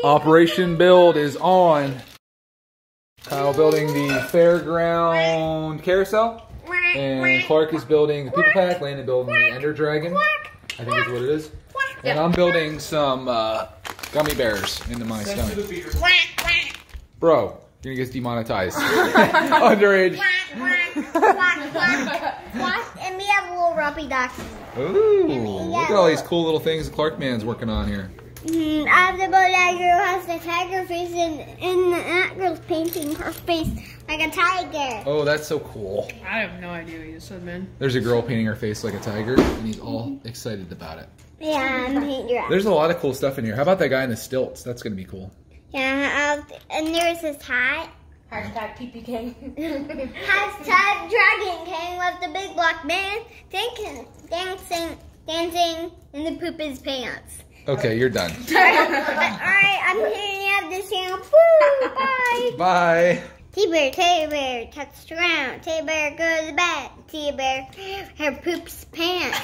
Operation Build is on. Kyle building the Fairground Carousel. And Clark is building the People Pack. Landon building the Ender Dragon. I think is what it is. And I'm building some gummy bears into my stomach. Bro, you're gonna get demonetized. Underage. And we have little rubby ducks. Ooh, look at all these cool little things that Clark Man's working on here. I have the boat that girl has the tiger face and that girl's painting her face like a tiger. Oh, that's so cool. I have no idea what you said, man. There's a girl painting her face like a tiger, and he's all excited about it. Yeah, I'm painting her. There's a lot of cool stuff in here. How about that guy in the stilts? That's gonna be cool. Yeah, and there's his hat. Hashtag PP King. Hashtag Dragon King with the big black man dancing in the poop his pants. Okay, you're done. Alright, I'm hitting out this channel. Woo, bye. Bye. Teddy bear, touch the ground. Teddy bear, go to the bed. Teddy bear, her poops pants.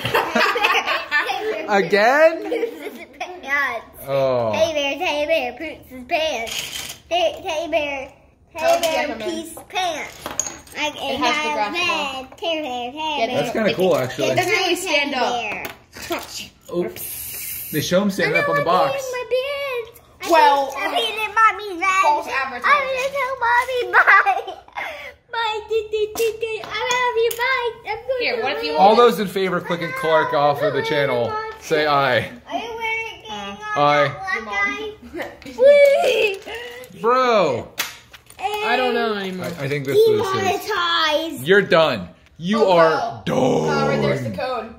Again? Poops his pants. Oh. Teddy bear, poops his pants. Teddy bear, pees pants. Like It has the grass bed. Teddy bear. That's kind of cool, actually. It doesn't really stand up. Oops. They show him standing up on the box. Well, I peed in mommy's bed. false advertising. I'm gonna tell mommy bye. Bye. I love you. Bye. I'm going Here, to what if you All those in favor of clicking Clark off of the channel, say aye. Are you wearing Aye. black guy? Bro. I don't know anymore. I think this is. Demonetized. You're done. You are Right there's the done. code.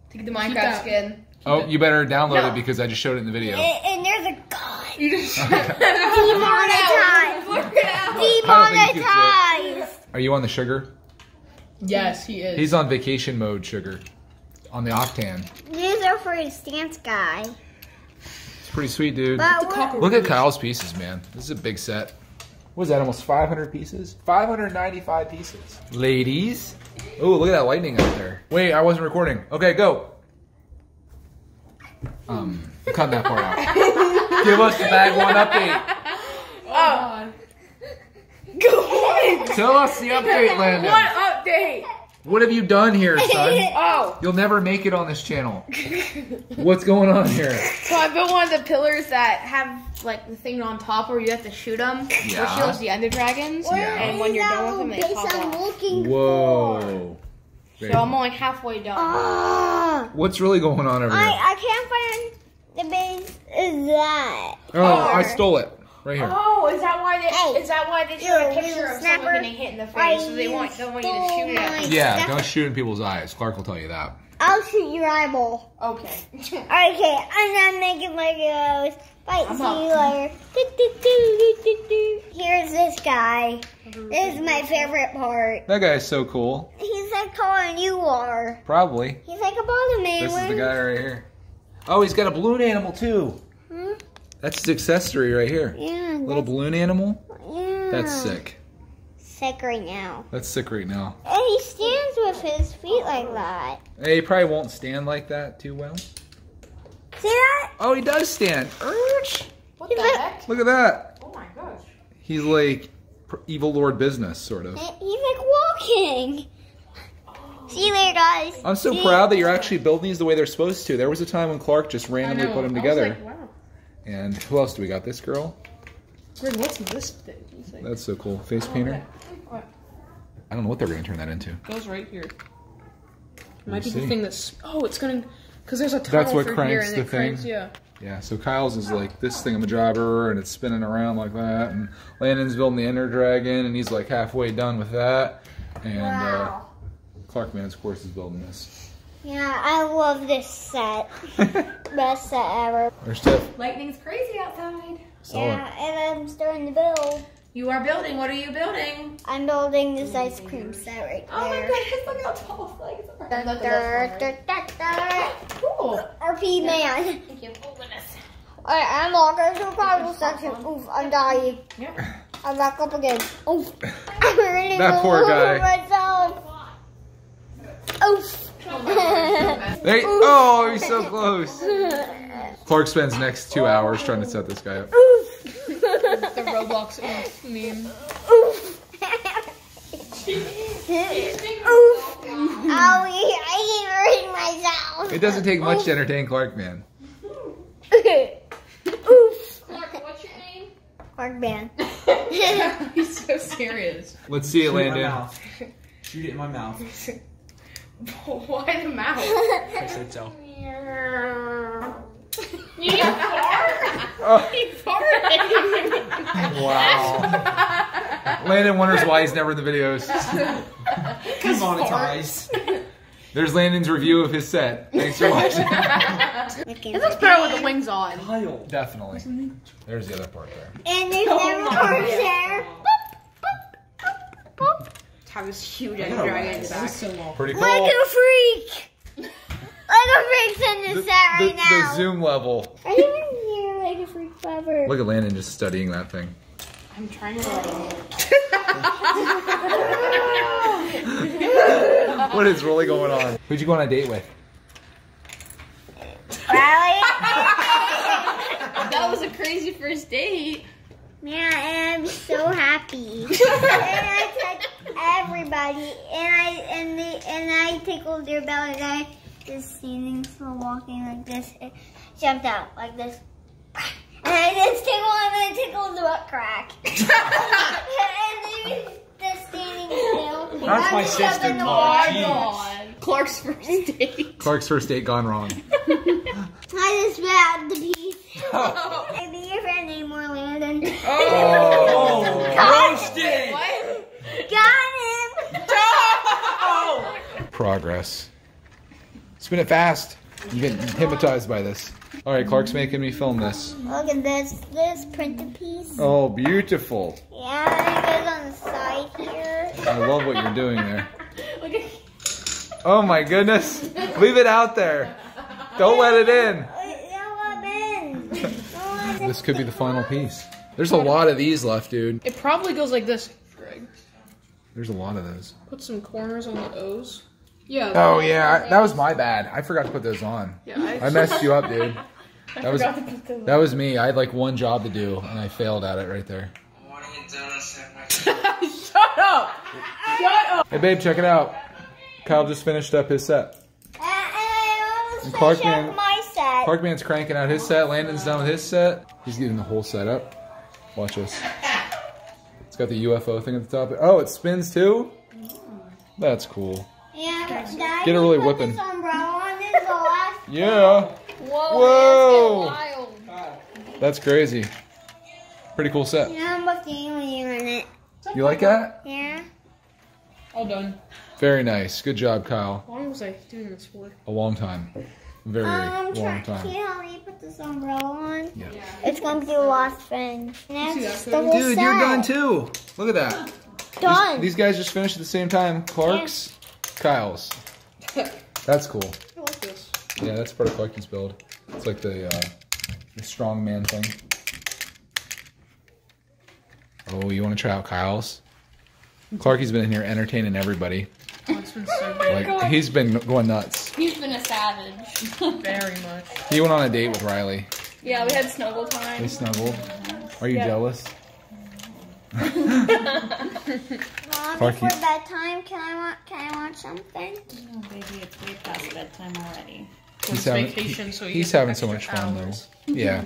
To get the Minecraft that. skin. Oh, you better download it because I just showed it in the video. And there's a gun. You just Demonetized. Look it out. I don't think you can Demonetized. Are you on the sugar? Yes, he is. He's on vacation mode, sugar. On the Octan. These are for his stance guy. It's pretty sweet, dude. But what? Look at Kyle's pieces, man. This is a big set. What is that, almost 500 pieces? 595 pieces. Ladies. Oh, look at that lightning out there. Wait, I wasn't recording. Okay, go. Cut that part out. Give us the bag one update. Oh. Tell us the update, Landon. What update? What have you done here, son? Oh. You'll never make it on this channel. What's going on here? So I built one of the pillars that have like the thing on top where you have to shoot them. Yeah. Which shows the Ender Dragons. Yeah. And when you're done with them, they pop I'm off. looking for. Whoa. So I'm only halfway done. Ah. What's really going on over here? I can't find the base. Is that? Oh, I stole it. Right here. Oh, is that why they showed a you picture of snapper. someone getting hit in the face? So they don't want you to shoot it at them. Yeah, don't shoot in people's eyes. Clark will tell you that. I'll shoot your eyeball. Okay. Okay, I'm not making Legos. Bye, I'm see up. you later. Here's this guy. This is my favorite part. That guy's so cool. He's like taller than you are. Probably. He's like a bottom man. This is the guy right here. Oh, he's got a balloon animal too. Hmm? That's his accessory right here. Yeah. Little balloon animal. Yeah. That's sick. Sick right now. That's sick right now. And he stands with his feet like that. Hey, he probably won't stand like that too well. See that? Oh, he does stand. Urch. What the heck? Look at that. Oh my gosh. He's like evil lord business, sort of. He's like walking. See you later, guys. I'm so proud that you're actually building these the way they're supposed to. There was a time when Clark just randomly put them together. Wow. And who else do we got? This girl. Greg, what's this thing? That's so cool. Face painter. What? I don't know what they're going to turn that into. Goes right here. Might be see. the thing that's. Oh, it's gonna. Because there's a tunnel That's what through cranks here and the it cranks, thing? Yeah. Yeah, so Kyle's is like this thingamajobber, and it's spinning around like that. And Landon's building the Ender Dragon, and he's like halfway done with that. And Wow. Clark Man's, of course, is building this. Yeah, I love this set. Best set ever. There's Tiff. Lightning's crazy outside. Yeah, and I'm starting to build. You are building. What are you building? I'm building this ice cream set right there. Oh my goodness, look how tall his legs are. Cool. RP man. Thank you. Oh goodness. Alright, I'm walking to the carnival section. Oof, I'm dying. Yep. I'm back up again. Oof. I'm ready That to poor lose guy. myself. Oof. Oh, he's so close. Clark spends next 2 hours trying to set this guy up. The Roblox meme. Owie, I keep hurting myself. It doesn't take much to entertain Clark, man. Clark, what's your name? Clark Band. He's so serious. Let's see it, Shoot it in my Landon. mouth. Shoot it in my mouth. Why the mouth? I said so. You fart? He farted. Wow. Landon wonders why he's never in the videos. Demonetized. There's Landon's review of his set. Thanks for watching. This looks better with the wings on. Kyle. Definitely. There's the other part there. And there's never cars there. Have this huge I ender got a dragon in the rise. back. So long. Pretty cool. Lego Freak! Lego Freak's in the set right the now. zoom level. I haven't seen Lego Freak forever. Look at Landon just studying that thing. I'm trying to like What is really going on? Who'd you go on a date with? Riley? that was a crazy first date. Yeah, and I'm so happy. And I touched everybody, and I tickled their belly. And I just standing still, walking like this, and jumped out like this, and I just tickled the butt crack. And they were just standing still. That's my I'm just sister, jumping the Clark. water. God. Clark's first date. Clark's first date gone wrong. I just grabbed the piece. I'd be your friend anymore, Landon. Oh, roasted. Got him. Progress. Spin it fast. I'm getting hypnotized by this. All right, Clark's making me film this. Look at this printed piece. Oh, beautiful. Yeah, and it goes on the side here. I love what you're doing there. Oh my goodness. Leave it out there. Don't let it in. This could be the final piece. There's a lot of these left, dude. It probably goes like this, Greg. There's a lot of those. Put some corners on the O's. Yeah. Oh yeah, that was my bad. I forgot to put those on. Yeah, I messed you up, dude. That was forgot to put those on. that was me. I had like one job to do, and I failed at it right there. Shut up! Shut up! Hey babe, check it out. Kyle just finished up his set. And I almost Clark finished Man- up my set. Clarkman's cranking out his set. Landon's done with his set. He's getting the whole set up. Watch this. It's got the UFO thing at the top. Oh, it spins too? That's cool. Yeah, but Dad, Get it really put whipping. this umbrella on. This is the last. Yeah. Whoa. Whoa. That's wild. That's crazy. Pretty cool set. Yeah, I'm with the alien in it. You like that? Yeah. All done. Very nice. Good job, Kyle. How long was I doing this for? A long time. Very long Can time. you help me put this umbrella on? Yeah. It's going to be the last thing. see That's that, the whole Dude, set. you're done too. Look at that. Done. These guys just finished at the same time. Clark's, Kyle's. That's cool. I like this. Yeah, that's part of Clarky's build. It's like the strongman thing. Oh, you want to try out Kyle's? Clarky's been in here entertaining everybody. Oh, it's been so good. Like he's been going nuts. He's been a savage. Very much. He went on a date with Riley. Yeah, we had snuggle time. They snuggled. Are you jealous? Mom, Clarky. before bedtime, can I watch something? No, baby, it's way past bedtime already. He's It's having, vacation, so he's you having have so much extra fun hours. though. Yeah.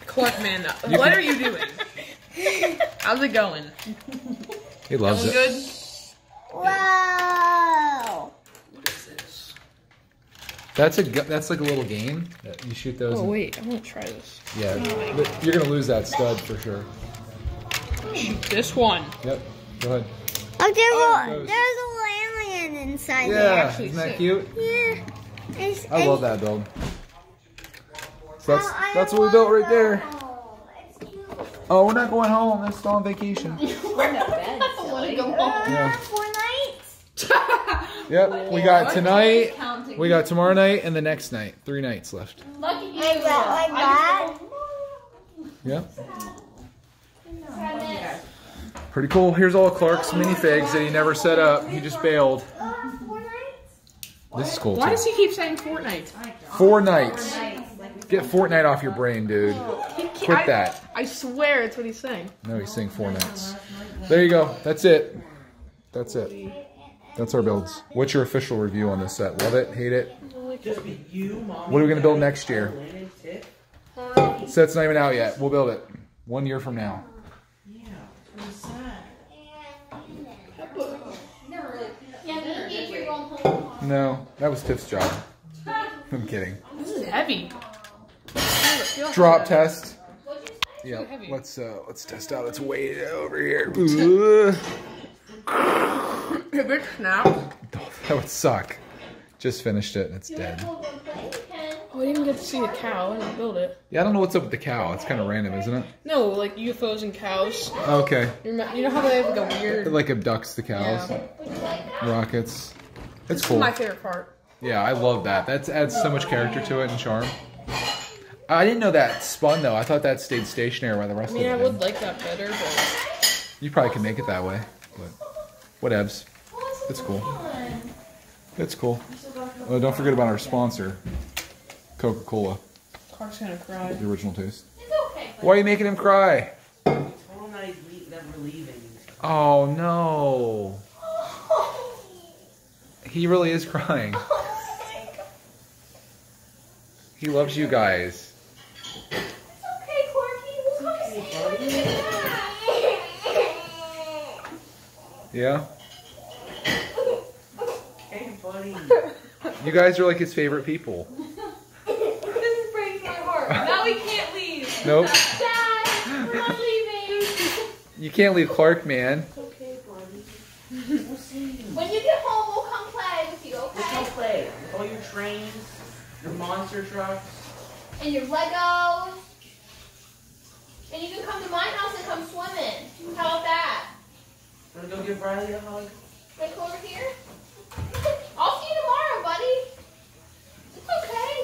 Clark, man, what are you doing? How's it going? He loves Going it. good? Whoa! That's like a little game that you shoot those. Oh and- wait, I want to try this. Yeah, but you're gonna lose that stud for sure. Shoot this one. Yep. Go ahead. Look, goes. there's a little alien inside Yeah, there. isn't that cute? Yeah. I love that build. So that's what we built right there. Oh, we're not going home. That's still on vacation. Go to bed, silly. Yeah. 4 nights. Yep. We got tonight. We got tomorrow night and the next night. 3 nights left. Lucky you. Like that. Yep. Pretty cool. Here's all Clark's minifigs that he never set up. He just bailed. 4 nights. This is cool Why too. does he keep saying Fortnite? Fortnite. Get Fortnite off your brain, dude. Quit that. I swear it's what he's saying. No, he's saying Fortnites. There you go. That's it. That's it. That's our builds. What's your official review on this set? Love it? Hate it? What are we going to build next year? Set's not even out yet. We'll build it 1 year from now. No, that was Tiff's job. I'm kidding. This is heavy. Drop test. Yeah, heavy. let's test out its weight over here. If it snaps. That would suck. Just finished it and it's dead. Oh, I didn't even get to see the cow. I didn't build it. Yeah, I don't know what's up with the cow. It's kind of random, isn't it? No, like UFOs and cows. Okay. You know how they have like a weird... It like abducts the cows. Yeah. Rockets. It's This cool. is my favorite part. Yeah, I love that. That adds so much character to it and charm. I didn't know that spun though. I thought that stayed stationary while the rest I mean, I of it would did. like that better, but... You probably can make it that way, but whatevs. It's cool. It's cool. Oh, don't forget about our sponsor, Coca-Cola, Clark's gonna cry. the original taste. Why are you making him cry? Oh no. He really is crying. He loves you guys. Yeah? Hey, buddy. You guys are like his favorite people. This breaks my heart. Now we can't leave. Nope. Dad, we're not leaving. You can't leave Clark, man. Okay, buddy. We'll see you. When you get home, we'll come play with you, Let's okay? go play. All your trains, your monster trucks. And your Legos. And you can come to my house and come swimming. How about that? Wanna go give Riley a hug? Right over here? I'll see you tomorrow, buddy. It's okay.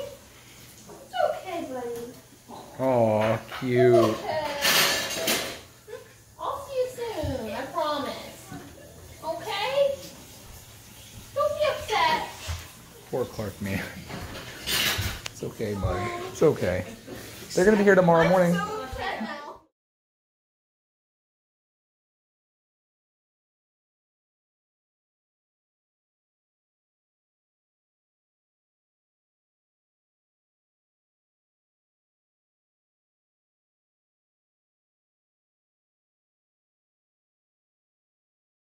It's okay, buddy. Aw, cute. Okay. I'll see you soon, I promise. Okay? Don't be upset. Poor Clark, man. It's okay, buddy. It's okay. They're gonna be here tomorrow morning. So upset now.